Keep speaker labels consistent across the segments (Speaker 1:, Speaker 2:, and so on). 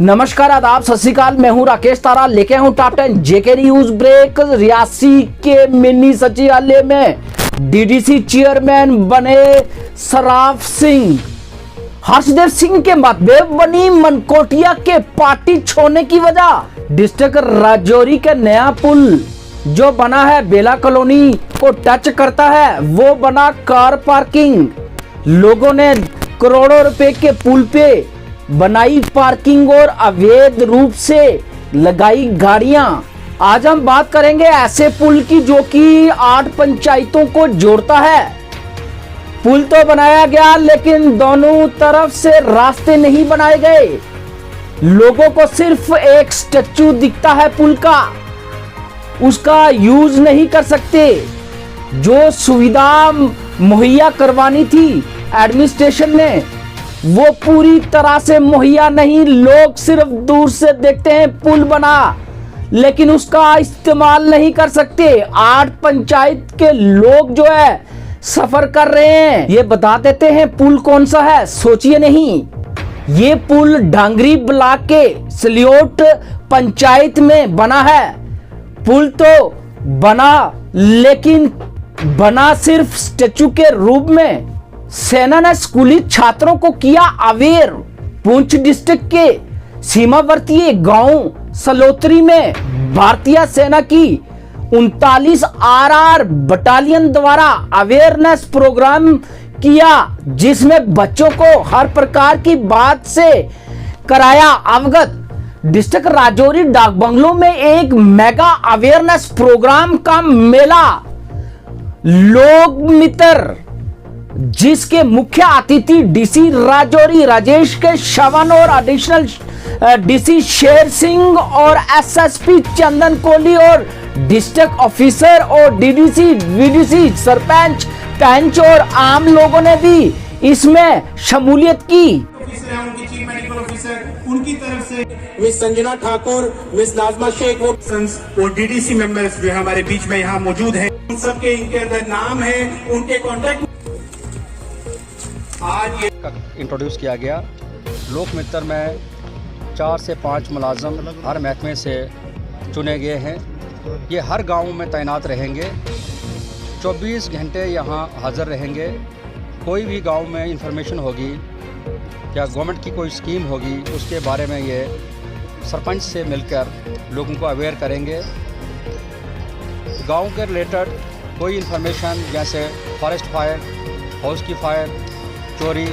Speaker 1: नमस्कार, आदाब, सत श्री अकाल। मैं हूं राकेश तारा, लेके हूं top 10 JK news break. Reasi के मिनी सचिवालय में डीडीसी चेयरमैन बने सराफ सिंह। हर्षदेव सिंह के मतभेद बनी मनकोटिया के पार्टी छोड़ने की वजह। डिस्ट्रिक्ट राजौरी के नया पुल जो बना है बेला कॉलोनी को टच करता है, वो बना कार पार्किंग। लोगों ने करोड़ों रुपए के पुल पे बनाई पार्किंग और अवैध रूप से लगाई गाड़ियां। आज हम बात करेंगे ऐसे पुल की जो कि 8 पंचायतों को जोड़ता है। पुल तो बनाया गया लेकिन दोनों तरफ से रास्ते नहीं बनाए गए। लोगों को सिर्फ एक स्टैचू दिखता है पुल का, उसका यूज नहीं कर सकते। जो सुविधा मुहैया करवानी थी एडमिनिस्ट्रेशन ने, वो पूरी तरह से मुहैया नहीं। लोग सिर्फ दूर से देखते हैं पुल बना, लेकिन उसका इस्तेमाल नहीं कर सकते। 8 पंचायत के लोग जो है सफर कर रहे हैं। ये बता देते हैं पुल कौन सा है, सोचिए नहीं। ये पुल डांगरी ब्लॉक के सलियोट पंचायत में बना है। पुल तो बना लेकिन बना सिर्फ स्टैचू के रूप में। सेना ने स्कूली छात्रों को किया अवेयर। पुंछ डिस्ट्रिक्ट के सीमावर्ती गांव सलोत्री में भारतीय सेना की 39 आरआर बटालियन द्वारा अवेयरनेस प्रोग्राम किया, जिसमें बच्चों को हर प्रकार की बात से कराया अवगत। डिस्ट्रिक्ट राजौरी डाक बंगलों में एक मेगा अवेयरनेस प्रोग्राम का मेला लोक मित्र, जिसके मुख्य अतिथि डीसी राजौरी राजेश के श्रवण और एडिशनल डीसी शेर सिंह और एसएसपी चंदन कोहली और डिस्ट्रिक्ट ऑफिसर और डीडीसी वीडीसी सरपंच पंच और आम लोगों ने भी इसमें शमूलियत की।
Speaker 2: उनकी चीफ मेडिकल ऑफिसर, उनकी तरफ से मिस संजना ठाकुर, मिस नाजमा शेख और डीडीसी मेंबर्स जो हमारे बीच में यहाँ मौजूद हैं। उन सबके इनके अंदर नाम है, उनके कॉन्टेक्ट आज ये
Speaker 3: इंट्रोड्यूस किया गया। लोक मित्र में 4 से 5 मुलाजम हर महकमे से चुने गए हैं। ये हर गांव में तैनात रहेंगे, 24 घंटे यहाँ हाज़िर रहेंगे। कोई भी गांव में इंफॉर्मेशन होगी या गवर्नमेंट की कोई स्कीम होगी, उसके बारे में ये सरपंच से मिलकर लोगों को अवेयर करेंगे। गांव के रिलेटेड कोई इंफॉर्मेशन जैसे फॉरेस्ट फायर, हाउस की फायर, चोरी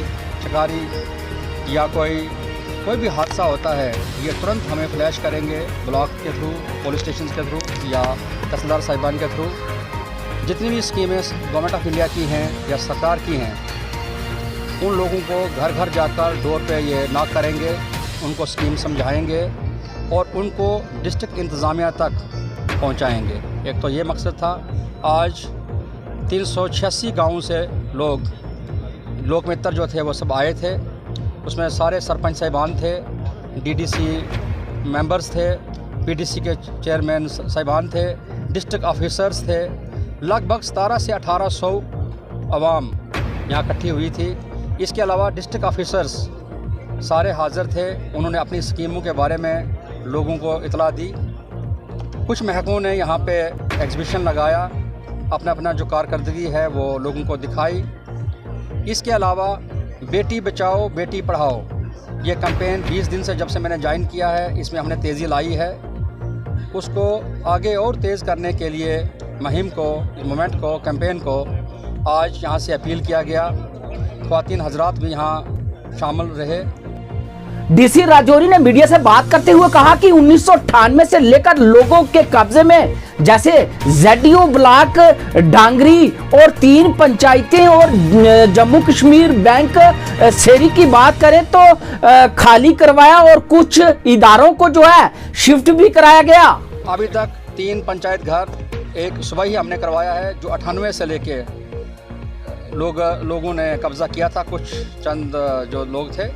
Speaker 3: चकारी या कोई भी हादसा होता है, ये तुरंत हमें फ्लैश करेंगे ब्लॉक के थ्रू, पुलिस स्टेशन के थ्रू या तहसीलदार साहिबान के थ्रू। जितनी भी स्कीमें गवर्नमेंट ऑफ इंडिया की हैं या सरकार की हैं, उन लोगों को घर घर जाकर डोर पे ये नॉक करेंगे, उनको स्कीम समझाएंगे और उनको डिस्ट्रिक्ट इंतज़ामिया तक पहुंचाएंगे। एक तो ये मकसद था। आज 386 गाँव से लोक मित्र जो थे वो सब आए थे। उसमें सारे सरपंच साहिबान थे, डीडीसी मेंबर्स थे, पीडीसी के चेयरमैन साहिबान थे, डिस्ट्रिक्ट ऑफिसर्स थे। लगभग 17 से 1800 अवाम यहाँ इकट्ठी हुई थी। इसके अलावा डिस्ट्रिक्ट ऑफिसर्स सारे हाज़िर थे। उन्होंने अपनी स्कीमों के बारे में लोगों को इतला दी। कुछ महकमों ने यहाँ पे एग्जीबिशन लगाया, अपना अपना जो कारकर्दगी है वो लोगों को दिखाई। इसके अलावा बेटी बचाओ बेटी पढ़ाओ, ये कैंपेन 20 दिन से जब से मैंने ज्वाइन किया है, इसमें हमने तेज़ी लाई है। उसको आगे और तेज़ करने के लिए मुहिम को, मूवमेंट को, कैंपेन को आज यहाँ से अपील किया गया। ख्वातीन हजरात भी यहाँ शामिल रहे।
Speaker 1: डीसी राजौरी ने मीडिया से बात करते हुए कहा कि 1998 से लेकर लोगों के कब्जे में जैसे जेडीओ ब्लॉक, डांगरी और 3 पंचायतें और जम्मू कश्मीर बैंक शेरी की बात करें तो खाली करवाया और कुछ इदारों को जो है शिफ्ट भी कराया गया।
Speaker 3: अभी तक 3 पंचायत घर एक सुबह ही हमने करवाया है, जो 98 से लेके लोगों ने कब्जा किया था। कुछ चंद जो लोग थे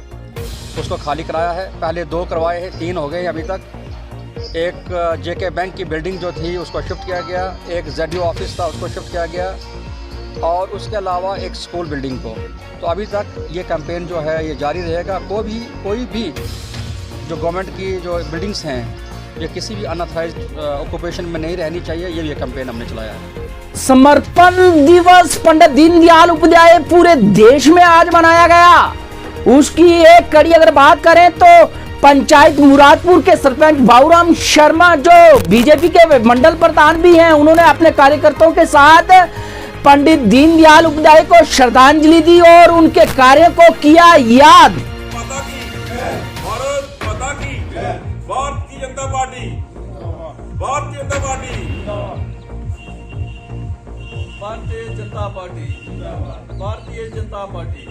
Speaker 3: उसको खाली कराया है। पहले 2 करवाए हैं, 3 हो गए अभी तक। एक जेके बैंक की बिल्डिंग जो थी उसको शिफ्ट किया गया, एक जेडीओ ऑफिस था उसको शिफ्ट किया गया और उसके अलावा एक स्कूल बिल्डिंग को। तो अभी तक ये कैंपेन जो है ये जारी रहेगा। कोई भी जो गवर्नमेंट की जो बिल्डिंग्स हैं ये किसी भी अनऑथराइज्ड ऑक्यूपेशन में नहीं रहनी चाहिए, ये भी कैंपेन हमने चलाया है।
Speaker 1: समर्पण दिवस पंडित दीनदयाल उपाध्याय पूरे देश में आज मनाया गया। उसकी एक कड़ी अगर बात करें तो पंचायत मुरादपुर के सरपंच बाबूराम शर्मा जो बीजेपी के मंडल प्रधान भी हैं, उन्होंने अपने कार्यकर्ताओं के साथ पंडित दीनदयाल उपाध्याय को श्रद्धांजलि दी और उनके कार्यों को किया याद।
Speaker 4: भारत माता की भारतीय जनता पार्टी, भारतीय जनता पार्टी, भारतीय जनता पार्टी, भारतीय जनता पार्टी,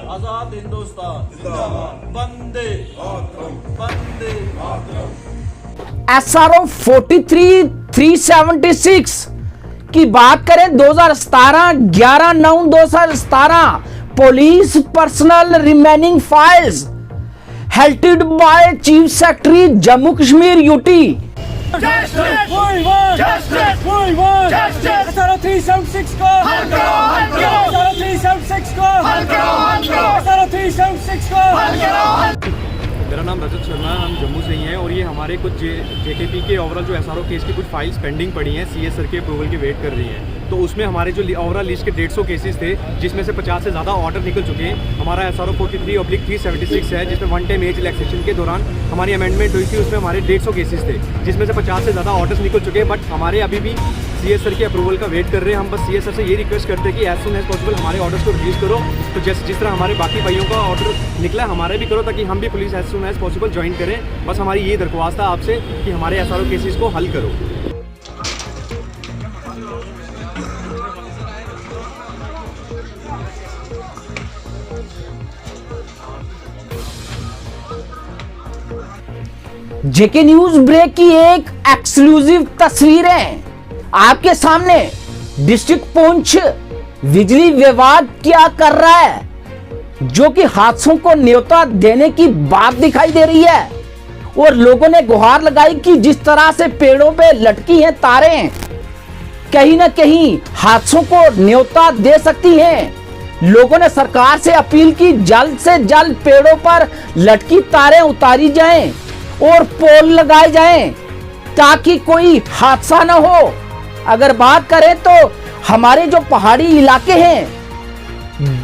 Speaker 4: आजाद हिंदुस्तान, वंदे वंदे।
Speaker 1: SRO 43-376 की बात करें 2017 11/9/2017 police personal remaining files halted by chief secretary Jammu Kashmir UT.
Speaker 5: SRO 376 को हल करो, हल करो। SRO 376 को हल करो, हल करो। SRO 376 को हल करो।
Speaker 6: मेरा नाम रजत शर्मा है, हम जम्मू से ही हैं और ये हमारे कुछ जेकेपी के ओवरऑल जो SRO केस की कुछ फाइल्स पेंडिंग पड़ी हैं, CS सर के अप्रूवल की वेट कर रही हैं। तो उसमें हमारे जो ओवरऑल लिस्ट के 150 केसेस थे जिसमें से 50 से ज़्यादा ऑर्डर निकल चुके हैं। हमारा SRO 43/376 है जिसमें वन टाइम एज रिलैक्सेशन के दौरान हमारी अमेंडमेंट हुई थी, उसमें हमारे 150 केसेस थे जिसमें से 50 से ज़्यादा ऑर्डर्स निकल चुके हैं। बट हमारे अभी भी CS सर के अप्रूवल का वेट कर रहे हैं। हम बस CS सर से ये रिक्वेस्ट करते हैं कि एज सुन एज पॉसिबल हमारे ऑर्डर्स को रिलीज़ करो। तो जिस तरह हमारे बाकी भाइयों का ऑर्डर निकला हमारे भी करो ताकि हम भी police as soon as possible join करें। बस हमारी ये दरख्वास्त है आपसे कि हमारे SRO केसेस को हल करो।
Speaker 1: जेके न्यूज ब्रेक की एक एक्सक्लूसिव तस्वीरें आपके सामने। डिस्ट्रिक्ट पुंछ बिजली विभाग क्या कर रहा है, जो कि हादसों को न्योता देने की बात दिखाई दे रही है और लोगों ने गुहार लगाई कि जिस तरह से पेड़ों पे लटकी हैं तारें कहीं ना कहीं हादसों को न्योता दे सकती हैं। लोगों ने सरकार से अपील की जल्द से जल्द पेड़ों पर लटकी तारें उतारी जाएं और पोल लगाए जाएं ताकि कोई हादसा न हो। अगर बात करें तो हमारे जो पहाड़ी इलाके हैं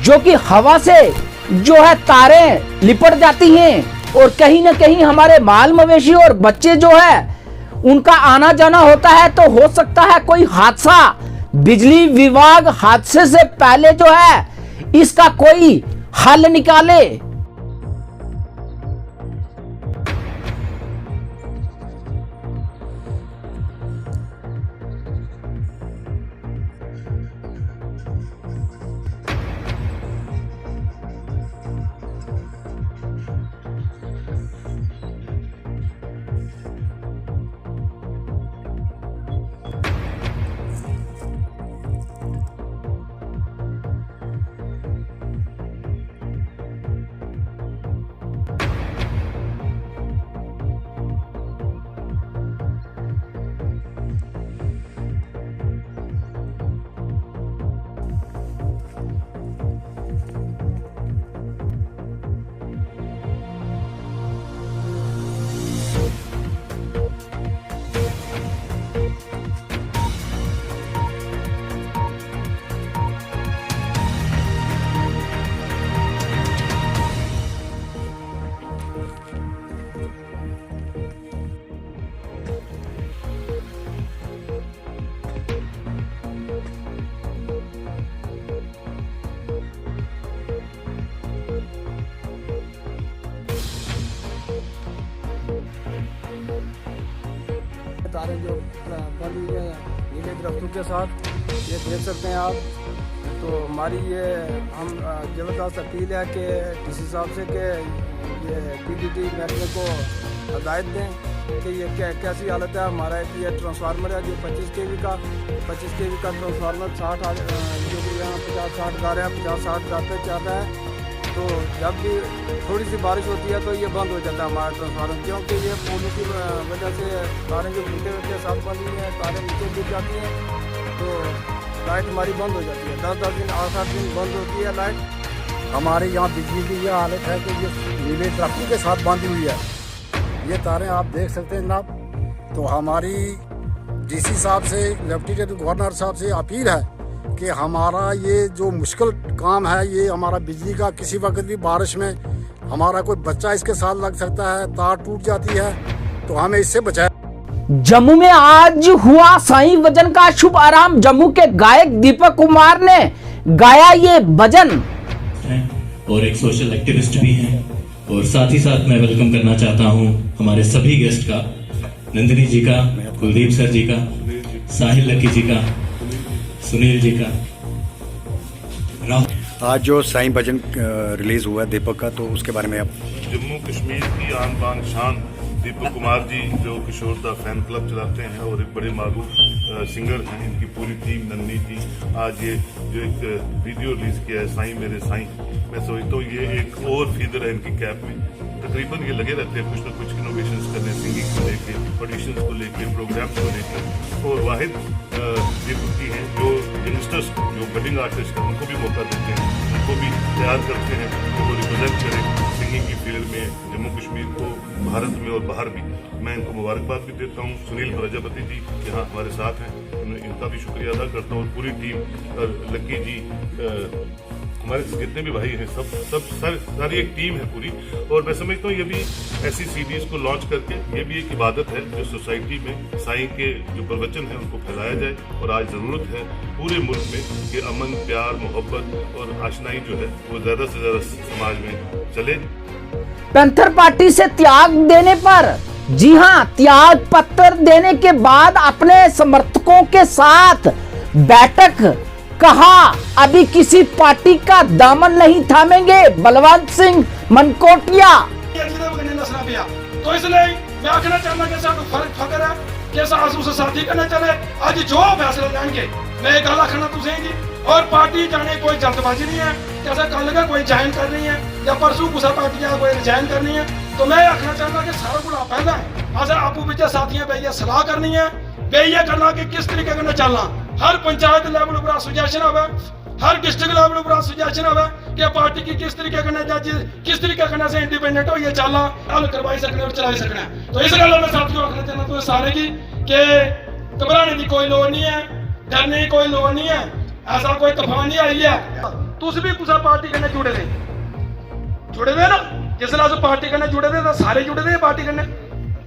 Speaker 1: जो कि हवा से जो है तारें लिपट जाती हैं और कहीं ना कहीं हमारे माल मवेशी और बच्चे जो है उनका आना जाना होता है, तो हो सकता है कोई हादसा। बिजली विभाग हादसे से पहले जो है इसका कोई हल निकाले।
Speaker 7: तारें जो बंद हुई है नीले दरख्तों के साथ, ये देख सकते हैं आप। तो हमारी ये हम ज़बरदस्त अपील है कि डीसी साहब से कि ये PDT महकमे को हदायत दें कि ये कैसी हालत है। हमारा एक ये ट्रांसफार्मर है जो 25 kV का ट्रांसफार्मर 60 जो कि यहाँ 50-60 हज़ार है, 50-60 हज़ार पे चल रहा है। तो जब भी थोड़ी सी बारिश होती है तो ये बंद हो जाता है हमारा ट्रांसफार्मर, क्योंकि ये पोलों की वजह से तारें जो टूटे हुए साफ बंद हुई हैं, तारें नीचे गिर जाती हैं तो लाइट हमारी बंद हो जाती है। 10-10 दिन 8-8 दिन बंद होती है लाइट।
Speaker 8: हमारे यहाँ बिजली की यह हालत है कि ये नीले दरख्तों के साथ बांधी हुई है ये तारें आप देख सकते हैं जनाब। तो हमारी डीसी साहब से, लेफ्टिनेंट गवर्नर साहब से अपील है कि हमारा ये जो मुश्किल काम है, ये हमारा बिजली का, किसी वक्त भी बारिश में हमारा कोई बच्चा इसके साथ लग सकता है, तार टूट जाती है, तो हमें इससे बचाए।
Speaker 1: जम्मू में आज हुआ साईं भजन का शुभ आरंभ। जम्मू के गायक दीपक कुमार ने गाया ये भजन।
Speaker 9: और एक सोशल एक्टिविस्ट भी हैं, और साथ ही साथ मैं वेलकम करना चाहता हूं हमारे सभी गेस्ट का, नंदिनी जी का, कुलदीप सर जी का, साहिल लकी जी का, सुनील जी का।
Speaker 8: आज जो साईं भजन रिलीज हुआ है दीपक का, तो उसके बारे में आप।
Speaker 4: जम्मू कश्मीर की आन बान शान दीपक कुमार जी जो किशोर दा फैन क्लब चलाते हैं और एक बड़े मारूफ सिंगर हैं, इनकी पूरी टीम, नन्नी जी, आज ये जो एक वीडियो रिलीज किया है साईं मेरे साईं, मैं समझता हूँ ये एक और फीदर है इनकी कैप में। तकरीबन ये लगे रहते हैं कुछ ना कुछ इनोवेशंस करने, सिंगिंग को लेके, ऑडिशंस को लेके, प्रोग्राम्स को लेकर। और वाहिद दीपक जी हैं जो यंगस्टर्स, जो बडिंग आर्टिस्ट हैं, उनको भी मौका देते हैं, उनको भी तैयार करते हैं तो वो रिप्रेजेंट करें सिंगिंग की फील्ड में जम्मू कश्मीर को, भारत में और बाहर भी। मैं इनको मुबारकबाद भी देता हूँ। सुनील प्रजापति जी यहाँ हमारे साथ हैं, इनका भी शुक्रिया अदा करता हूँ। पूरी टीम, लक्की जी, हमारे जितने भी भाई हैं, सारी एक टीम है पूरी। और मैं समझता हूँ ये भी ऐसी सीरीज को लॉन्च करके ये भी एक इबादत है जो सोसाइटी में साईं के जो प्रवचन है उनको फैलाया जाए। और आज ज़रूरत है पूरे मुल्क में कि अमन, प्यार, मोहब्बत और आशनाई जो है वो ज़्यादा से ज़्यादा समाज में चले।
Speaker 1: पैंथर पार्टी से त्याग देने पर, जी हां, त्याग पत्र देने के बाद अपने समर्थकों के साथ बैठक, कहा अभी किसी पार्टी का दामन नहीं थामेंगे। बलवंत सिंह मनकोटिया।
Speaker 5: तो इसलिए मैं आखना चाहना कि सानू फर्क फकर है कि सासू से साथी करना चले। आज जो फैसले लेंगे मैं गल आखना तुसें जी, और पार्टी जाने कोई जल्दबाजी नहीं है कैसा कल का कोई ज्वाइन करनी है या परसों कुछ पार्टी कोई रिजाइन करनी है। तो मैं आखना चाहता कि सारा कुछ पहला अस आपू बिच साथियां बेइया सलाह करनी है, बेइया करना कि किस तरीके कन्नै चलना। हर पंचायत लेवल पर सुजैशन होवे, हर डिस्ट्रिक्ट लेवल पर सुजैशन होवे कि पार्टी की किस तरीके कन्नै किस तरीके कन्नै से इंडिपेंडेंट होइए चलना, हल करवाई सकने और चलाई सकना। तो इस गल मैं साथियों आखना चाहना तुम सारे की कि घबराने की कोई लोड़ नहीं है, डरने की कोई लोड़ नहीं है, ऐसा कोई तूफान नहीं आई है। तुम भी कुछ पार्टी कन्नै जुड़े दे ना, जिसलै अस पार्टी कन्नै जुड़े दे सारे जुड़े दे पार्टी कन्नै,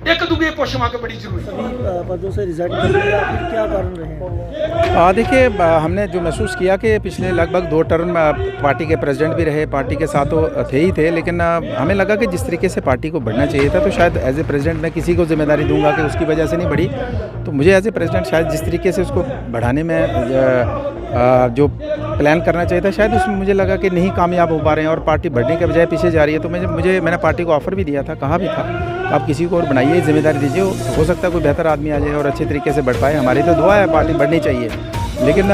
Speaker 5: एक दूसरे को क्षमा के बड़ी जरूरी है।
Speaker 7: पदों से रिजाइन करने का क्या कारण रहे हैं?
Speaker 10: देखिए, हमने जो महसूस किया कि पिछले लगभग 2 टर्म पार्टी के प्रेसिडेंट भी रहे, पार्टी के साथ तो थे ही थे, लेकिन हमें लगा कि जिस तरीके से पार्टी को बढ़ना चाहिए था, तो शायद एज ए प्रेसिडेंट मैं किसी को जिम्मेदारी दूंगा कि उसकी वजह से नहीं बढ़ी। तो मुझे एज ए प्रेसिडेंट शायद जिस तरीके से उसको बढ़ाने में जो प्लान करना चाहिए था, शायद उसमें मुझे लगा कि नहीं कामयाब हो पा रहे हैं और पार्टी बढ़ने के बजाय पीछे जा रही है। तो मैंने पार्टी को ऑफ़र भी दिया था, कहा भी था आप किसी को और बनाइए, जिम्मेदारी दीजिए, हो सकता है कोई बेहतर आदमी आ जाए और अच्छे तरीके से बढ़ पाए। हमारी तो दुआ है पार्टी बढ़नी चाहिए, लेकिन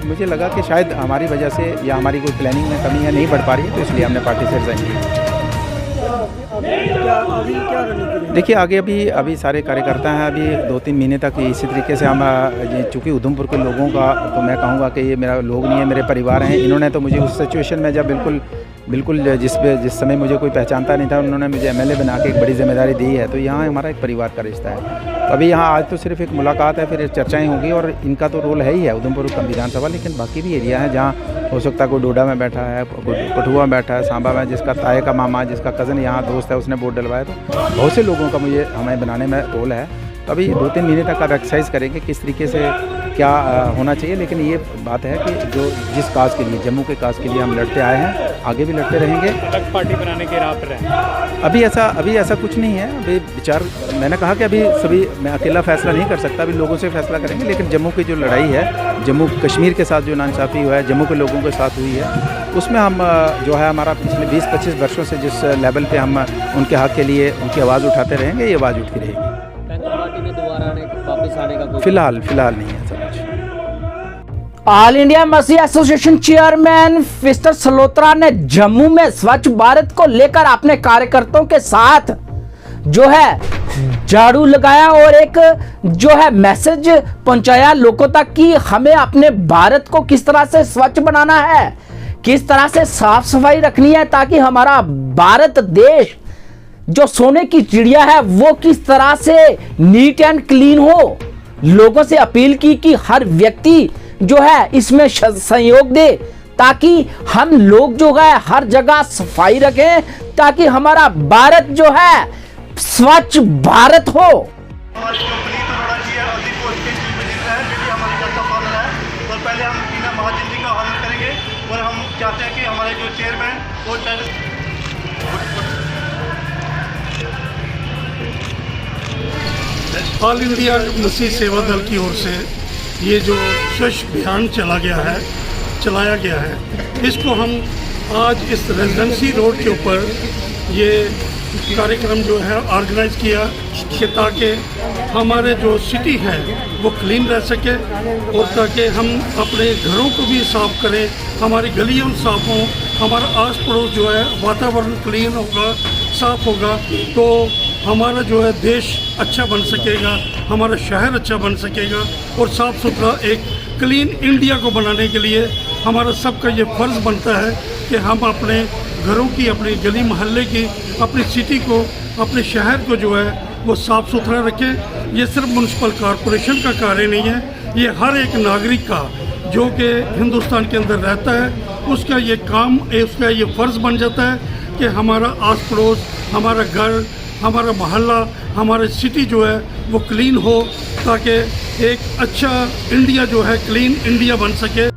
Speaker 10: मुझे लगा कि शायद हमारी वजह से या हमारी कोई प्लानिंग में कमी है, नहीं बढ़ पा रही है, तो इसलिए हमने पार्टी से रिजाइन किया। देखिए, आगे अभी सारे कार्यकर्ता हैं, अभी 2-3 महीने तक इसी तरीके से हम, चूँकि उधमपुर के लोगों का तो मैं कहूँगा कि ये मेरा लोग नहीं है, मेरे परिवार हैं। इन्होंने तो मुझे उस सिचुएशन में जब बिल्कुल जिस समय मुझे कोई पहचानता नहीं था, उन्होंने मुझे एमएलए बना के एक बड़ी जिम्मेदारी दी है। तो यहाँ हमारा एक परिवार का रिश्ता है। अभी यहाँ आज तो सिर्फ एक मुलाकात है, फिर चर्चाएं होंगी, और इनका तो रोल है ही है उधमपुर का विधानसभा, लेकिन बाकी भी एरिया है जहाँ हो सकता है कोई डोडा में बैठा है, कोई कठुआ में बैठा है, सांबा में जिसका ताए का मामा, जिसका कज़न यहाँ दोस्त है, उसने वोट डलवाया। तो बहुत से लोगों का हमें बनाने में रोल है। तो अभी 2-3 महीने तक आप एक्सरसाइज करेंगे किस तरीके से क्या होना चाहिए। लेकिन ये बात है कि जो जिस काज के लिए, जम्मू के काज के लिए हम लड़ते आए हैं, आगे भी लड़ते रहेंगे।
Speaker 6: अलग पार्टी बनाने के राह पर है।
Speaker 10: अभी ऐसा कुछ नहीं है। अभी विचार, मैंने कहा कि अभी मैं अकेला फैसला नहीं कर सकता, अभी लोगों से फैसला करेंगे। लेकिन जम्मू की जो लड़ाई है, जम्मू कश्मीर के साथ जो नाइंसाफ़ी हुआ है, जम्मू के लोगों के साथ हुई है, उसमें हम जो है हमारा पिछले 20-25 वर्षों से जिस लेवल पे हम उनके हक़ के लिए उनकी आवाज़ उठाते रहेंगे, ये आवाज़ उठती रहेगी।
Speaker 11: पार्टी में दोबारा वापस आने का
Speaker 10: फिलहाल नहीं है सब कुछ।
Speaker 1: ऑल इंडिया मसीह एसोसिएशन चेयरमैन मिस्टर सलोत्रा ने जम्मू में स्वच्छ भारत को लेकर अपने कार्यकर्ताओं के साथ जो है झाड़ू लगाया और एक जो है मैसेज पहुंचाया लोगों तक कि हमें अपने भारत को किस तरह से स्वच्छ बनाना है, किस तरह से साफ सफाई रखनी है, ताकि हमारा भारत देश जो सोने की चिड़िया है वो किस तरह से नीट एंड क्लीन हो। लोगों से अपील की कि हर व्यक्ति जो है इसमें सहयोग दे, ताकि हम लोग जो है हर जगह सफाई रखें, ताकि हमारा भारत जो है स्वच्छ भारत हो।
Speaker 12: हमारी कंपनी तो बड़ा जी है और को इसके चीज में जितना है जो भी हमारी जनता ऑनर है, और पहले हम टीना महाजन जी का ऑनर करेंगे और हम चाहते हैं कि हमारे जो चेयरमैन और
Speaker 5: ऑल इंडिया मसीह सेवा दल की ओर से ये जो स्वच्छ अभियान चलाया गया है, इसको हम आज इस रेजिडेंसी रोड के ऊपर ये कार्यक्रम जो है ऑर्गेनाइज किया कि ताकि हमारे जो सिटी है वो क्लीन रह सके और ताकि हम अपने घरों को भी साफ़ करें, हमारी गलियाँ साफ़ हों, हमारा आस पड़ोस जो है वातावरण क्लीन होगा, साफ़ होगा, तो हमारा जो है देश अच्छा बन सकेगा, हमारा शहर अच्छा बन सकेगा। और साफ़ सुथरा एक क्लीन इंडिया को बनाने के लिए हमारा सबका ये फ़र्ज़ बनता है कि हम अपने घरों की, अपनी गली मोहल्ले की, अपनी सिटी को, अपने शहर को जो है वो साफ़ सुथरा रखें। ये सिर्फ म्यूनसिपल कॉरपोरेशन का कार्य नहीं है, ये हर एक नागरिक का जो कि हिंदुस्तान के अंदर रहता है उसका ये काम, उसका ये फ़र्ज़ बन जाता है कि हमारा आस पड़ोस, हमारा घर, हमारा मोहल्ला, हमारी सिटी जो है वो क्लीन हो, ताकि एक अच्छा इंडिया जो है क्लीन इंडिया बन सके।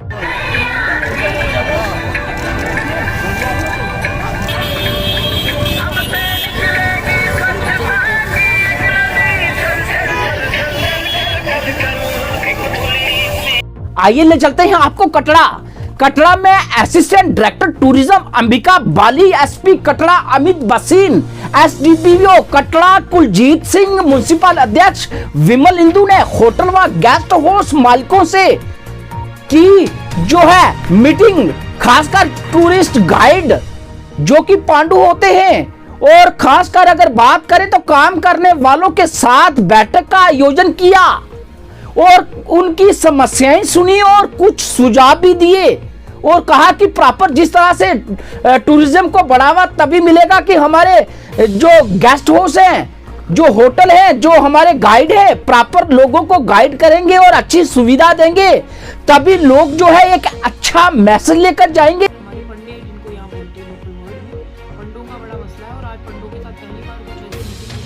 Speaker 1: आइए ले चलते हैं आपको कटरा में असिस्टेंट डायरेक्टर टूरिज्म अंबिका बाली, एसपी कटरा अमित बसीन, एसडीपीओ कटरा कुलजीत सिंह, म्युनिसिपल अध्यक्ष विमल इंदु ने होटल व गेस्ट हाउस मालिकों से की जो है मीटिंग, खासकर टूरिस्ट गाइड जो कि पांडु होते हैं, और खासकर अगर बात करें तो काम करने वालों के साथ बैठक का आयोजन किया और उनकी समस्याएं सुनी और कुछ सुझाव भी दिए, और कहा कि प्रॉपर जिस तरह से टूरिज्म को बढ़ावा तभी मिलेगा कि हमारे जो गेस्ट हाउस हैं, जो होटल हैं, जो हमारे गाइड है प्रॉपर लोगों को गाइड करेंगे और अच्छी सुविधा देंगे, तभी लोग जो है एक अच्छा मैसेज लेकर जाएंगे।
Speaker 13: हमारे पंडे जिनको यहाँ बोलते हैं लोकल वर्ड में, पंडों का बड़ा मसला है और आज पंडों के साथ पहली बार कुछ ऐसे मीटिंग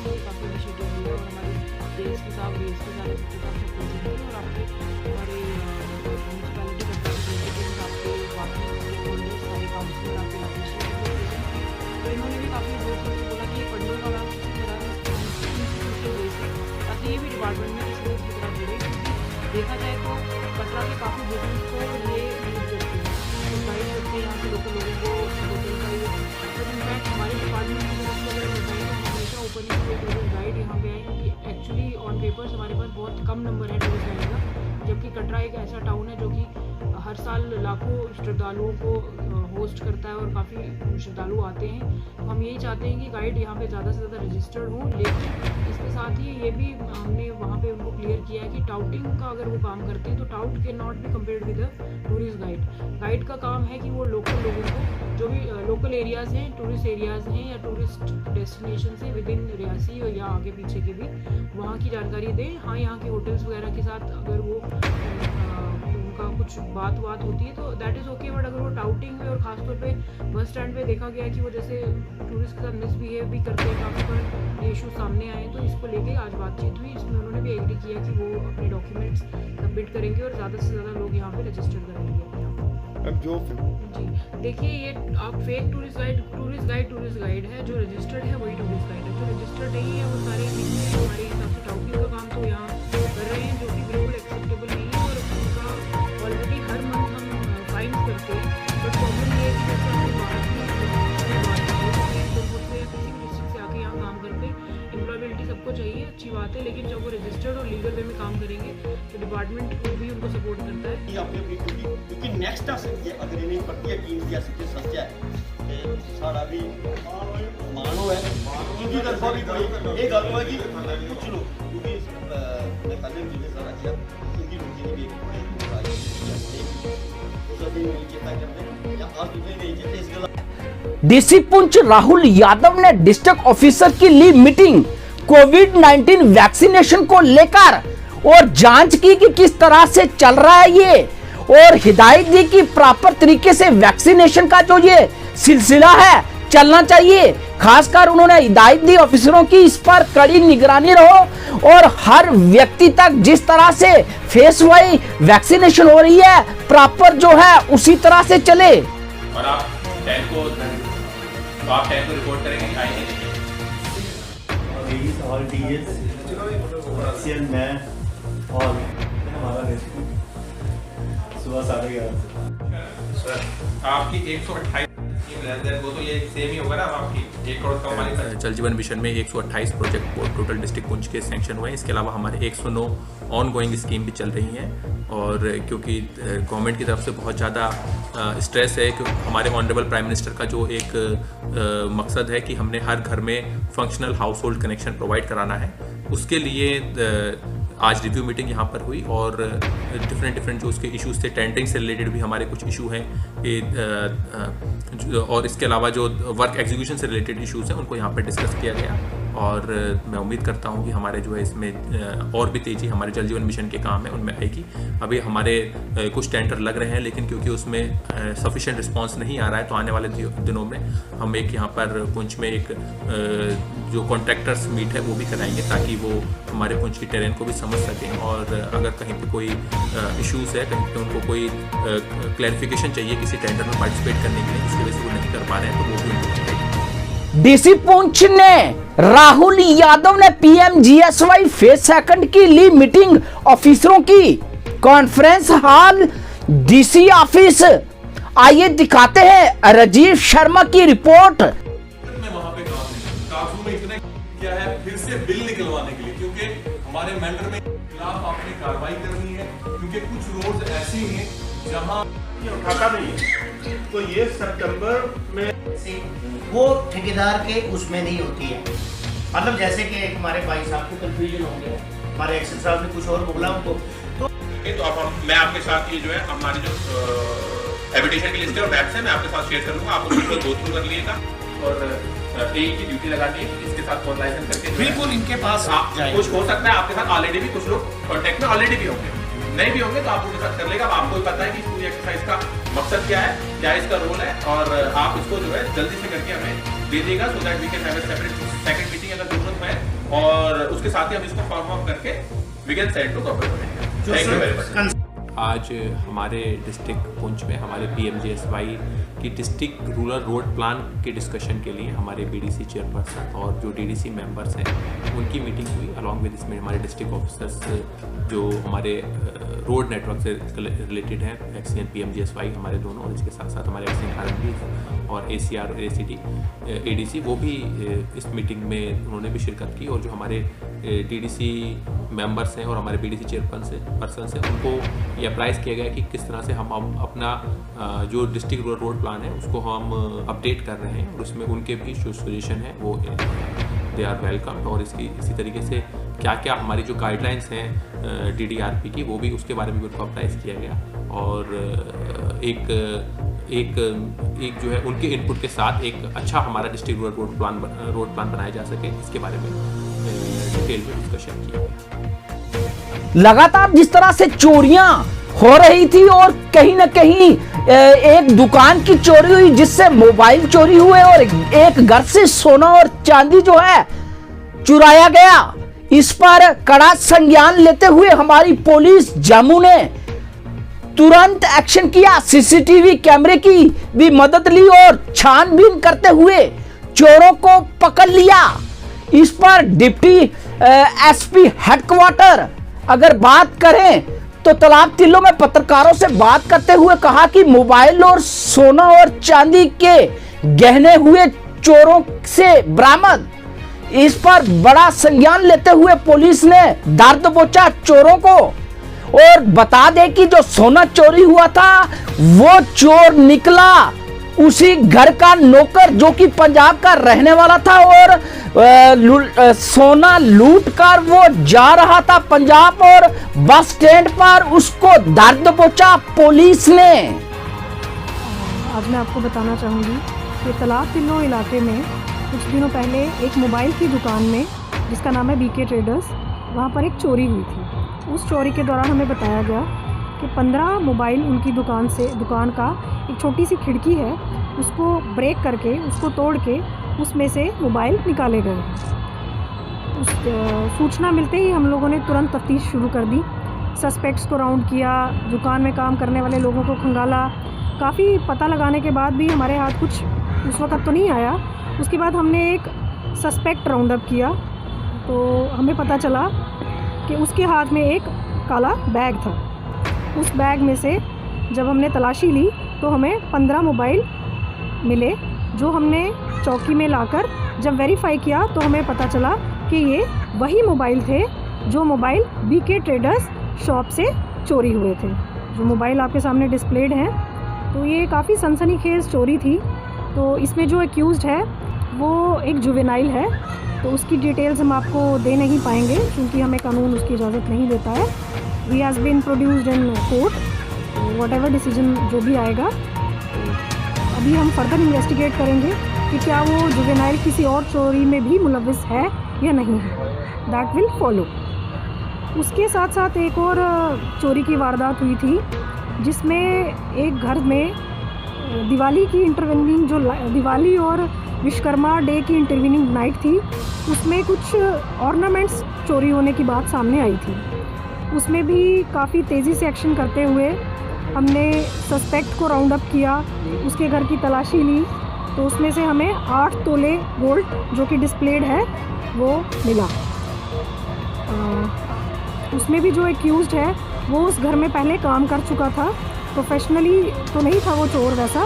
Speaker 13: हुई, काफ़ी इनिशिएटिव हुए और हमारे देश के साथ रेस के सारे सबके साथ सब प्रेजेंट हुए और आपके हमारे म्यूनसिपैलिटी का आपके बाकी होल्डर्स, सारे काउंसिलर आपके तो इन्होंने भी काफ़ी जोर शोर से बोला कि ये पंडों का काम किसी तरह ताकि ये भी डिपार्टमेंट में किसी न किसी तरह जुड़े, क्योंकि देखा जाए तो कटरा के काफ़ी बिजनेस को ये लीड करते हैं, तो गाइड करते हैं यहाँ के लोकल लोगों को होटल का ये। बट इनफैक्ट हमारे डिपार्टमेंट की तरफ से अगर बताएं तो हमेशा ओपन टूरिस्ट गाइड यहाँ पे आए, क्योंकि एक्चुअली ऑन पेपर्स हमारे पास बहुत कम नंबर है टूरिस्ट गाइड का, जबकि कटरा एक ऐसा टाउन है जो कि हर साल लाखों श्रद्धालुओं को होस्ट करता है और काफ़ी श्रद्धालु आते हैं। तो हम यही चाहते हैं कि गाइड यहाँ पे ज़्यादा से ज़्यादा रजिस्टर्ड हों, लेकिन इसके साथ ही ये भी हमने वहाँ पे उनको क्लियर किया है कि टाउटिंग का अगर वो काम करते हैं तो टाउट के not be compared with tourist guide का काम है कि वो लोकल लोगों को जो भी लोकल एरियाज़ हैं, टूरिस्ट एरियाज़ हैं या टूरिस्ट डेस्टिनेशन है विद इन रियासी और या आगे पीछे के भी, वहाँ की जानकारी दें। हाँ, यहाँ के होटल्स वगैरह के साथ अगर वो उनका कुछ बात होती है तो दैट इज़ ओके, बट अगर वो टाउटिंग में और ख़ासतौर पे बस स्टैंड पे देखा गया है कि वो जैसे टूरिस्ट के साथ मिसबिहेव भी करते हैं, काफ़ी पर इशू सामने आए, तो इसको लेके आज बातचीत हुई, इसमें उन्होंने भी एग्री किया कि वो अपने डॉक्यूमेंट्स सबमिट करेंगे और ज़्यादा से ज़्यादा लोग यहाँ पे रजिस्टर कराएंगे अपने आप।
Speaker 12: अब जो
Speaker 13: जी देखिए, ये आप फेक टूरिस्ट गाइड है, जो रजिस्टर्ड है वही टूरिस्ट गाइड है, जो रजिस्टर्ड नहीं है वो सारे हमारे हिसाब से टाउटिंग का काम तो यहाँ कर रहे हैं, जो कि बिल्कुल एक्सेप्टेबल नहीं है और उनका ऑलरेडी हर मंथ हम फाइन करते हैं। बट प्रॉब्लम ये है कि जैसे हम किसी भी डिस्ट्रिक्ट से आके यहाँ काम करते हैं, एम्प्लॉयबिलिटी सबको चाहिए, अच्छी बात है, लेकिन जब वो रजिस्टर्ड और लीगल वे में काम करेंगे तो डिपार्टमेंट को भी उनको सपोर्ट करता है।
Speaker 12: क्योंकि नेक्स्ट आ सकती है अगर इन्हें प्रक्रिया की जैसे कि समस्या है सारा भी मानो है, दूसरी तरफा भी कोई एक गल है कि कुछ लोग क्योंकि मैं पहले भी सारा किया क्योंकि लोग भी तो सभी नहीं चेता करते या आप भी नहीं चेते इस गला
Speaker 1: डीसी पुंछ राहुल यादव ने डिस्ट्रिक्ट ऑफिसर की ली मीटिंग कोविड-19 वैक्सीनेशन को लेकर और जांच की कि किस तरह से चल रहा है ये, और हिदायत दी कि प्रॉपर तरीके से वैक्सीनेशन का जो ये सिलसिला है चलना चाहिए। खासकर उन्होंने हिदायत दी ऑफिसरों की इस पर कड़ी निगरानी रहो और हर व्यक्ति तक जिस तरह से फेस वाइज वैक्सीनेशन हो रही है प्रॉपर जो है उसी तरह से चले।
Speaker 14: और आप 10 को रिपोर्ट करेंगे कि आएंगे
Speaker 12: और डीएस सीएन मैं और हमारा रेस्क्यू सुबह 11:30
Speaker 14: सर आपकी 128 वो तो ये सेम ही होगा ना आपकी 1 करोड़ कम वाली।
Speaker 15: जल जीवन मिशन में 128 प्रोजेक्ट टोटल डिस्ट्रिक्ट पुंछ के सैंक्शन हुए हैं। इसके अलावा हमारे 109 ऑन गोइंग स्कीम भी चल रही हैं और क्योंकि गवर्नमेंट की तरफ से बहुत ज़्यादा स्ट्रेस है क्योंकि हमारे ऑनरेबल प्राइम मिनिस्टर का जो एक मकसद है कि हमने हर घर में functional house hold connection provide कराना है, उसके लिए आज रिव्यू मीटिंग यहाँ पर हुई और डिफरेंट जो उसके इश्यूज थे, टेंडरिंग से रिलेटेड भी हमारे कुछ इशू हैं और इसके अलावा जो वर्क एग्जीक्यूशन से रिलेटेड इश्यूज हैं उनको यहाँ पर डिस्कस किया गया और मैं उम्मीद करता हूँ कि हमारे जो है इसमें और भी तेज़ी हमारे जल जीवन मिशन के काम है उनमें आएगी। अभी हमारे कुछ टेंडर लग रहे हैं लेकिन क्योंकि उसमें सफिशिएंट रिस्पांस नहीं आ रहा है तो आने वाले दिनों में हम एक यहाँ पर पुंछ में एक जो कॉन्ट्रैक्टर्स मीट है वो भी कराएंगे ताकि वो हमारे पुंछ की टेरेन को भी समझ सकें और अगर कहीं पे कोई इश्यूज़ है, कहीं पे उनको कोई क्लैरिफिकेशन चाहिए किसी टेंडर में पार्टिसिपेट करने के लिए जिसकी वजह से वो नहीं कर पा रहे हैं तो वो भी उनको।
Speaker 1: डीसी पुंछ ने राहुल यादव ने पीएमजीएसवाई फेज सेकंड की ली मीटिंग ऑफिसरों की कॉन्फ्रेंस हॉल डीसी ऑफिस। आइए दिखाते हैं राजीव शर्मा की रिपोर्ट।
Speaker 14: काफू में इतने क्या है फिर से बिल निकलवाने के लिए क्योंकि हमारे मेंबर में खिलाफ आपने कार्रवाई करनी है क्योंकि कुछ रोड्स ऐसी हैं जहां
Speaker 12: उठाता नहीं है तो ये सितंबर में वो ठेकेदार के उसमें नहीं होती है। मतलब जैसे कि हमारे भाई साहब को कंफ्यूजन हो गया, हमारे एक्शन साहब ने कुछ और बोला उनको
Speaker 14: तो अब मैं आपके साथ ये जो है हमारी जो हैबिटेशन की लिस्ट है और मैप्स है मैं आपके साथ शेयर कर दूंगा, आप उसको गो थ्रू कर लीजिएगा और ए की ड्यूटी लगानी है इसके साथ कॉन्लाइजन करके
Speaker 12: बिल्कुल इनके पास
Speaker 14: कुछ हो सकता है आपके साथ ऑलरेडी भी कुछ लोग कॉन्टेक्ट में ऑलरेडी भी होंगे, नहीं भी होंगे तो आप उनके साथ कर लेगा। आपको पता है कि पूरी एक्सरसाइज का मकसद क्या है, क्या इसका रोल है और आप इसको जो है जल्दी से करके हमें दे देगा so that we can have a separate second meeting अगर जरूरत है और उसके साथ ही हम इसको फॉर्म अप करके we can send to government. Thank you very much.
Speaker 15: आज हमारे डिस्ट्रिक्ट पुंछ में हमारे पीएमजीएसवाई की डिस्ट्रिक्ट रूरल रोड प्लान के डिस्कशन के लिए हमारे बीडीसी चेयरपर्सन और जो डीडीसी मेंबर्स हैं उनकी मीटिंग हुई अलॉन्ग विद इसमें हमारे डिस्ट्रिक्ट ऑफिसर्स जो हमारे रोड नेटवर्क से रिलेटेड हैं एक्सीएन पीएमजीएसवाई हमारे दोनों और इसके साथ साथ हमारे एक्सीएन आरएनबी और एसीआर और एसीटी एडीसी वो भी इस मीटिंग में उन्होंने भी शिरकत की और जो हमारे डीडीसी मेंबर्स हैं और हमारे बीडीसी चेयरपर्सन हैं उनको ये अप्राइज किया गया कि किस तरह से हम अपना जो डिस्ट्रिक्ट रूरल रोड प्लान है उसको हम अपडेट कर रहे हैं और उसमें उनके भी जो सजेशन है वो दे आर वेलकम और इसी तरीके से क्या क्या हमारी जो गाइडलाइंस हैं डीडीआरपी की वो भी उसके बारे में भी उनको अप्राइज किया गया और एक जो है उनके इनपुट के साथ एक अच्छा हमारा डिस्ट्रिक्ट रूरल रोड प्लान बनाया जा सके इसके बारे में डिटेल में डिस्कशन किया गया।
Speaker 1: लगातार जिस तरह से चोरियां हो रही थी और कहीं ना कहीं एक दुकान की चोरी हुई जिससे मोबाइल चोरी हुए और एक घर से सोना और चांदी जो है चुराया गया, इस पर कड़ा संज्ञान लेते हुए हमारी पुलिस जम्मू ने तुरंत एक्शन किया। सीसीटीवी कैमरे की भी मदद ली और छानबीन करते हुए चोरों को पकड़ लिया। इस पर डिप्टी एसपी हेडक्वार्टर अगर बात करें तो तालाब तिल्लो में पत्रकारों से बात करते हुए कहा कि मोबाइल और सोना और चांदी के गहने हुए चोरों से बरामद। इस पर बड़ा संज्ञान लेते हुए पुलिस ने दर्द बोचा चोरों को और बता दे कि जो सोना चोरी हुआ था वो चोर निकला उसी घर का नौकर जो कि पंजाब का रहने वाला था और सोना लूट कर वो जा रहा था पंजाब और बस स्टैंड पर उसको दर्द पहुंचा पुलिस ने।
Speaker 13: आज मैं आपको बताना चाहूँगी कि तालाब तिल्लो इलाके में कुछ दिनों पहले एक मोबाइल की दुकान में, जिसका नाम है बीके ट्रेडर्स, वहाँ पर एक चोरी हुई थी। उस चोरी के दौरान हमें बताया गया कि 15 मोबाइल उनकी दुकान का एक छोटी सी खिड़की है, उसको ब्रेक करके, उसको तोड़ के उसमें से मोबाइल निकाले गए। उस सूचना मिलते ही हम लोगों ने तुरंत तफ्तीश शुरू कर दी। सस्पेक्ट्स को राउंड किया, दुकान में काम करने वाले लोगों को खंगाला। काफ़ी पता लगाने के बाद भी हमारे हाथ कुछ उस वक़्त तो नहीं आया। उसके बाद हमने एक सस्पेक्ट राउंड अप किया तो हमें पता चला कि उसके हाथ में एक काला बैग था। उस बैग में से जब हमने तलाशी ली तो हमें 15 मोबाइल मिले, जो हमने चौकी में लाकर जब वेरीफाई किया तो हमें पता चला कि ये वही मोबाइल थे जो मोबाइल बीके ट्रेडर्स शॉप से चोरी हुए थे। जो मोबाइल आपके सामने डिस्प्लेड हैं, तो ये काफ़ी सनसनीखेज़ चोरी थी। तो इसमें जो एक्यूज़्ड है वो एक जुवेनाइल है, तो उसकी डिटेल्स हम आपको दे नहीं पाएंगे क्योंकि हमें कानून उसकी इजाज़त नहीं देता है। We has been produced in court, whatever decision जो भी आएगा, अभी हम फर्दर इन्वेस्टिगेट करेंगे कि क्या वो जुवेनाइल किसी और चोरी में भी मुलव्विस है या नहीं है। That will follow. उसके साथ साथ एक और चोरी की वारदात हुई थी, जिसमें एक घर में दिवाली की इंटरवेनिंग, जो दिवाली और विश्वकर्मा डे की इंटरवेनिंग नाइट थी, उसमें कुछ ऑर्नामेंट्स चोरी होने की बात सामने आई थी। उसमें भी काफ़ी तेज़ी से एक्शन करते हुए हमने सस्पेक्ट को राउंड अप किया, उसके घर की तलाशी ली, तो उसमें से हमें 8 तोले गोल्ड जो कि डिस्प्लेड है वो मिला। उसमें भी जो एक्यूज़्ड है वो उस घर में पहले काम कर चुका था। प्रोफेशनली तो नहीं था वो चोर वैसा,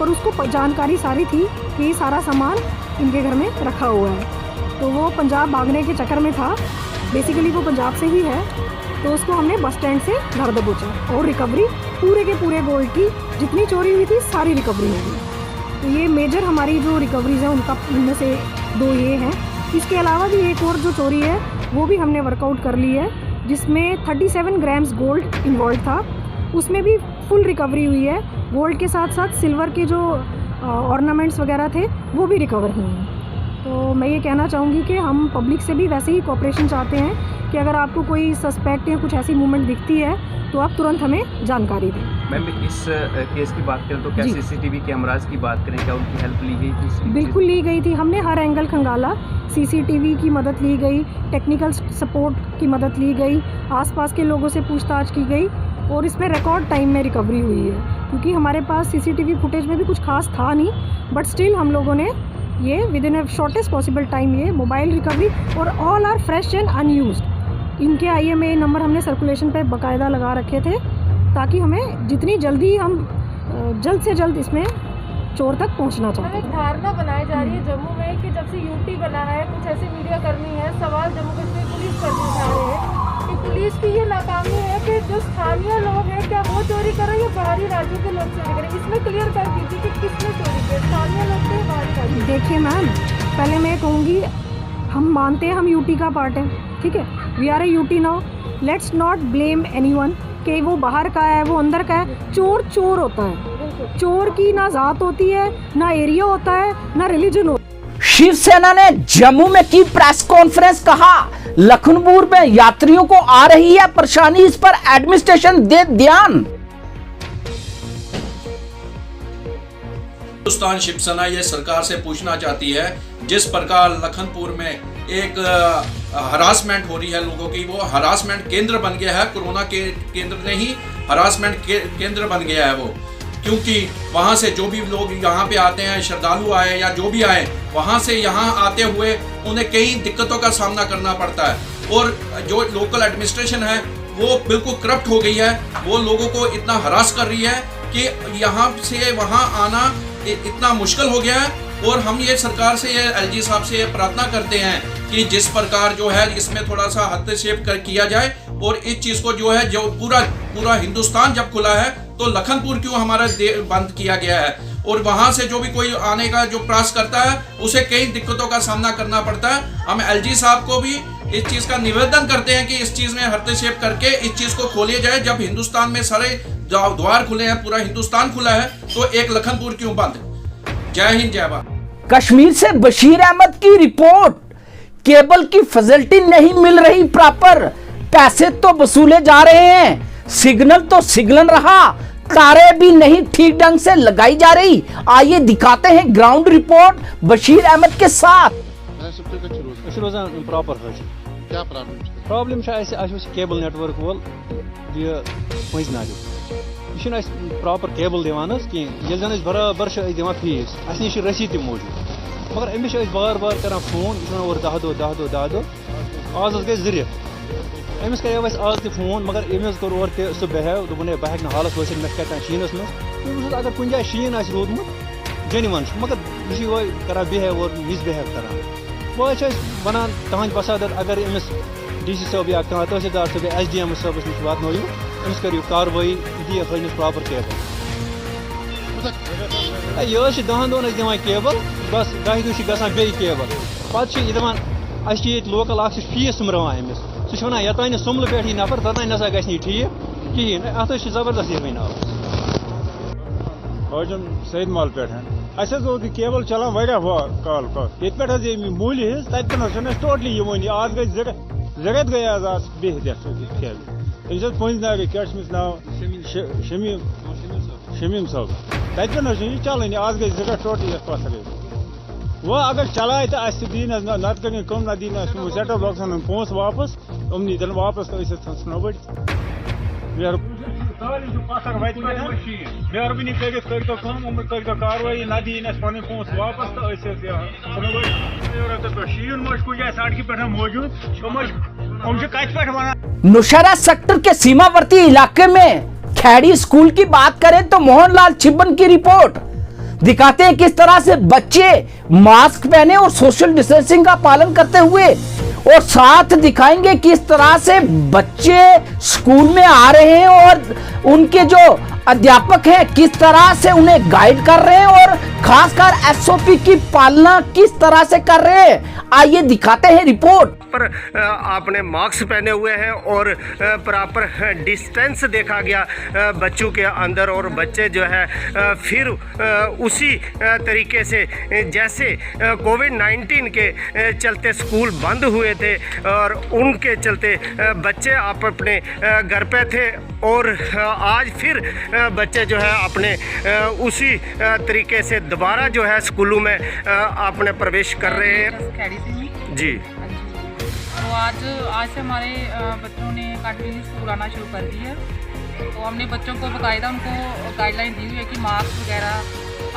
Speaker 13: पर उसको जानकारी सारी थी कि ये सारा सामान इनके घर में रखा हुआ है। तो वो पंजाब भागने के चक्कर में था, बेसिकली वो पंजाब से ही है, तो उसको हमने बस स्टैंड से घर दबोचा और रिकवरी पूरे के पूरे गोल्ड की जितनी चोरी हुई थी सारी रिकवरी हो गई। तो ये मेजर हमारी जो रिकवरीज हैं उनमें से 2 ये हैं। इसके अलावा भी एक और जो चोरी है वो भी हमने वर्कआउट कर ली है, जिसमें 37 ग्राम्स गोल्ड इन्वॉल्व था। उसमें भी फुल रिकवरी हुई है। गोल्ड के साथ साथ सिल्वर के जो ऑर्नामेंट्स वगैरह थे वो भी रिकवर हुए हैं। तो मैं ये कहना चाहूँगी कि हम पब्लिक से भी वैसे ही कोऑपरेशन चाहते हैं कि अगर आपको कोई सस्पेक्ट या कुछ ऐसी मूवमेंट दिखती है तो आप तुरंत हमें जानकारी दें।
Speaker 6: मैम, इस केस की बात करें तो क्या सीसीटीवी कैमरास की बात करें, क्या उनकी हेल्प ली गई थी?
Speaker 13: बिल्कुल ली गई थी। हमने हर एंगल खंगाला, सीसीटीवी की मदद ली गई, टेक्निकल सपोर्ट की मदद ली गई, आसपास के लोगों से पूछताछ की गई और इसमें रिकॉर्ड टाइम में रिकवरी हुई है। क्योंकि हमारे पास सीसीटीवी फुटेज में भी कुछ खास था नहीं, बट स्टिल हम लोगों ने ये within a shortest possible time ये मोबाइल रिकवरी, और all are fresh and unused. इनके IMA नंबर हमने सर्कुलेशन पे बाकायदा लगा रखे थे ताकि हमें जितनी जल्दी हम जल्द से जल्द इसमें चोर तक पहुंचना चाहते हैं।
Speaker 16: एक धारणा बनाई जा रही है जम्मू में कि जब से यूटी बना है कुछ ऐसी मीडिया करनी है, सवाल जम्मू कश्मीर पुलिस पर उठा रहे हैं कि पुलिस की ये नाकामी है कि जो स्थानीय लोग हैं क्या वो चोरी कर रहे हैं या बाहरी राज्यों के लोग चोरी करें। इसमें क्लियर कर दीजिए कि किसने चोरी की, स्थानीय लोग थे बाहरी राज्य।
Speaker 13: देखिए मैम, पहले मैं कहूँगी हम मानते हैं हम यूटी का पार्ट है, ठीक है, we are a UT now, let's not blame anyone कि वो बाहर का है वो अंदर का है। चोर चोर होता है, चोर की ना जात होती है, ना एरिया होता है, ना रिलीजन होता है।
Speaker 1: शिवसेना ने जम्मू में की प्रेस कॉन्फ्रेंस, कहा लखनपुर में यात्रियों को आ रही है परेशानी, इस पर एडमिनिस्ट्रेशन दे ध्यान।
Speaker 17: हिंदुस्तान शिवसेना ये सरकार से पूछना चाहती है, जिस प्रकार लखनपुर में एक हरासमेंट हो रही है लोगों की, वो हरासमेंट केंद्र बन गया है, कोरोना के केंद्र नहीं हरासमेंट केंद्र बन गया है वो, क्योंकि वहाँ से जो भी लोग यहाँ पे आते हैं, श्रद्धालु आए या जो भी आए, वहाँ से यहाँ आते हुए उन्हें कई दिक्कतों का सामना करना पड़ता है। और जो लोकल एडमिनिस्ट्रेशन है वो बिल्कुल करप्ट हो गई है, वो लोगों को इतना हरास कर रही है कि यहाँ से वहाँ आना इतना मुश्किल हो गया है। और हम ये सरकार से, ये LG साहब से ये प्रार्थना करते हैं कि जिस प्रकार जो है इसमें थोड़ा सा हस्तक्षेप किया जाए और इस चीज़ को जो है, जो पूरा हिंदुस्तान जब खुला है तो लखनपुर क्यों हमारा बंद किया गया है, और वहाँ से जो भी कोई आने का जो प्रयास करता है उसे कई दिक्कतों का सामना करना पड़ता है। हम LG साहब को भी इस चीज़ का निवेदन करते हैं कि इस चीज़ में हस्तक्षेप करके इस चीज़ को खोलिया जाए। जब हिंदुस्तान में सारे द्वार खुले हैं, पूरा हिंदुस्तान खुला है, तो एक लखनपुर क्यों बंद? जय हिंद, जय भारत।
Speaker 1: कश्मीर से बशीर अहमद की रिपोर्ट, केबल की फैसिलिटी नहीं मिल रही प्रॉपर, पैसे तो वसूले जा रहे हैं, सिग्नल तो सिग्नल रहा, तारे भी नहीं ठीक ढंग से लगाई जा रही। आइए दिखाते हैं ग्राउंड रिपोर्ट बशीर अहमद के साथ।
Speaker 18: क्या प्रॉब्लम केबल नेटवर्क वोल पंज नालिक यह प्रॉपर केबल दिवान कहें जन बराबर दिवान फीस अस नश रसीद मौजूद, मगर अमिस बार बार कर फोन और 10 दह आज गई 2 रेत। अमिस कर आज तक फोन, मगर अमिस कोर और सह बिहेव दोपन बह हेक हालस वसित मे कत शीनस मज। अगर कुछ जाए शीन आ रोदमुत जेन्युइन, मगर यह कर बिहेव और मिसबिहेव कर। वह वनान तहद बसादत अगर अमिस DC साहब या कह तहसीलदार साहब या SDM साहब नश वात अमिस करू कार्रवाई, दी हनिस प्रॉपर केबल। यह 10 दोन दिवान केबल, बस 10 दुह गसान बे केबल, पे दपान अस लोकल फीस सुमरान अमिस, सह वन यतान सुमल पे नफर ततान नसा ग ठीक कहें। अत जबरदस्त ये नाव
Speaker 19: हजम सैद माल पे अस केबल चलान काल ये पे मूल तक टोटली ये आज गई जगत गई आज खेल पंज नाग क्या नाव शमीम साहब तक पे चलान आज गई जगत टोटली पास गई। वह अगर चलाए तो दी नत कर कम न दी सेटअप बॉक्स पोस वापस उमनी दिन वापस तो बड़ मेहरबानी कर कार्रवाई, न दी पे पोस वापस तो शीन मज कुछ सड़क पे मौजूद कत पे।
Speaker 1: नौशहरा सेक्टर के सीमावर्ती इलाके में खैड़ी स्कूल की बात करें तो मोहनलाल छिब्बन की रिपोर्ट दिखाते हैं किस तरह से बच्चे मास्क पहने और सोशल डिस्टेंसिंग का पालन करते हुए, और साथ दिखाएंगे किस तरह से बच्चे स्कूल में आ रहे हैं और उनके जो अध्यापक हैं किस तरह से उन्हें गाइड कर रहे हैं और खासकर SOP की पालना किस तरह से कर रहे हैं। आइए दिखाते हैं रिपोर्ट।
Speaker 12: पर आपने मास्क पहने हुए हैं और प्रॉपर डिस्टेंस देखा गया बच्चों के अंदर, और बच्चे जो है फिर उसी तरीके से जैसे कोविड-19 के चलते स्कूल बंद हुए थे और उनके चलते बच्चे आप अपने घर पे थे, और आज फिर बच्चे जो है अपने उसी तरीके से दोबारा जो है स्कूलों में अपने प्रवेश कर रहे हैं जी।
Speaker 13: तो आज से हमारे बच्चों ने कंटिन्यू स्कूल आना शुरू कर दिया है। तो हमने बच्चों को बाकायदा उनको गाइडलाइन दी हुई है कि मास्क वगैरह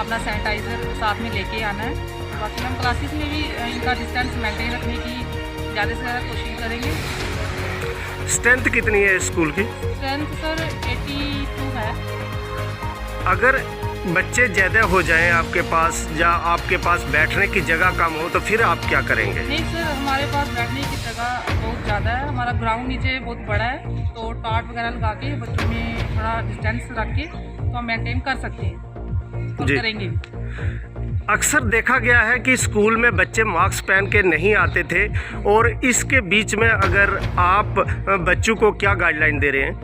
Speaker 13: अपना सैनिटाइज़र साथ में लेके आना है। बाकी हम क्लासेस में भी इनका डिस्टेंस मेंटेन रखने की ज़्यादा से ज़्यादा कोशिश करेंगे।
Speaker 12: स्ट्रेंथ कितनी है स्कूल की?
Speaker 13: स्ट्रेंथ सर 82 है।
Speaker 12: अगर बच्चे ज़्यादा हो जाएं आपके पास या आपके पास बैठने की जगह कम हो तो फिर आप क्या करेंगे?
Speaker 13: नहीं सर, हमारे पास बैठने की जगह बहुत ज़्यादा है, हमारा ग्राउंड नीचे बहुत बड़ा है, तो टाट वगैरह लगा के बच्चों में थोड़ा डिस्टेंस रख के तो हम मेंटेन कर सकते हैं, तो करेंगे।
Speaker 12: अक्सर देखा गया है कि स्कूल में बच्चे मास्क पहन के नहीं आते थे, और इसके बीच में अगर आप बच्चों को क्या गाइडलाइन दे रहे हैं?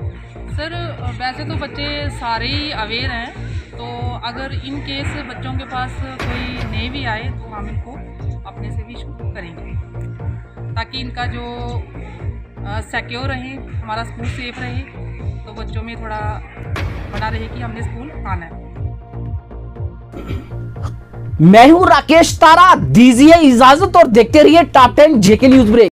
Speaker 13: सर वैसे तो बच्चे सारे ही अवेयर हैं, तो अगर इन केस बच्चों के पास कोई नहीं भी आए तो हम इनको अपने से भी शुरू करेंगे, ताकि इनका जो सिक्योर रहे, हमारा स्कूल सेफ रहे, तो बच्चों में थोड़ा बना रहे कि हमने स्कूल आना है।
Speaker 1: मैं हूं राकेश तारा, दीजिए इजाजत और देखते रहिए टॉप 10 जेके न्यूज ब्रेक।